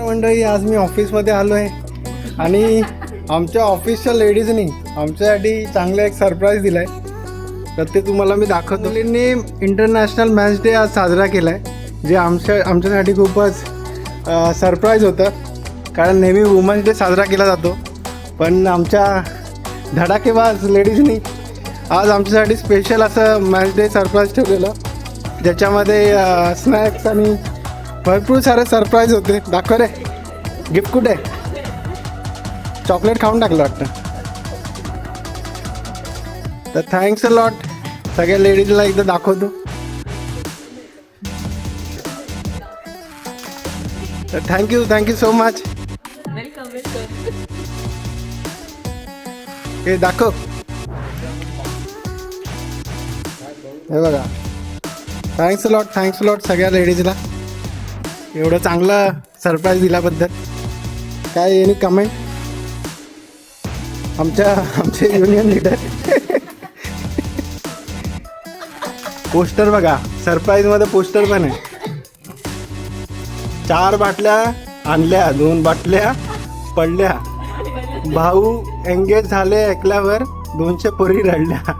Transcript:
मंडळी, आज मी ऑफिसमध्ये आलो आहे आणि आमच्या ऑफिसच्या लेडीजनी आमच्यासाठी चांगला एक सरप्राईज दिला आहे. तर ते तुम्हाला मी दाखवतो. मुलींनी इंटरनॅशनल मॅच डे आज साजरा केला आहे, जे आमच्यासाठी खूपच सरप्राईज होतं. कारण नेहमी वुमन्स डे साजरा केला जातो, पण आमच्या धडाकेबाज लेडीजनी आज आमच्यासाठी स्पेशल असं मॅच डे सरप्राईज ठेवलेलं, ज्याच्यामध्ये स्नॅक्स आणि भरपूर सारे सरप्राईज होते. दाखव रे, गिफ्ट कुठे? चॉकलेट खाऊन टाकलं वाटतं. तर थँक्स अ लॉट सगळ्या लेडीजला एकदा दाखवतो. तर थँक्यू सो मच. हे दाखव, हे बघा. थँक्स अ लॉट सगळ्या लेडीजला एवढं चांगलं सरप्राईज दिल्याबद्दल. काय एनी कमेंट? आमचे युनियन लीडर. पोस्टर बघा, सरप्राईजमध्ये पोस्टर पण आहे. 4 बाटल्या आणल्या, 2 बाटल्या पडल्या. भाऊ एंगेज झाले ऐकल्यावर 200 पोरी रडल्या.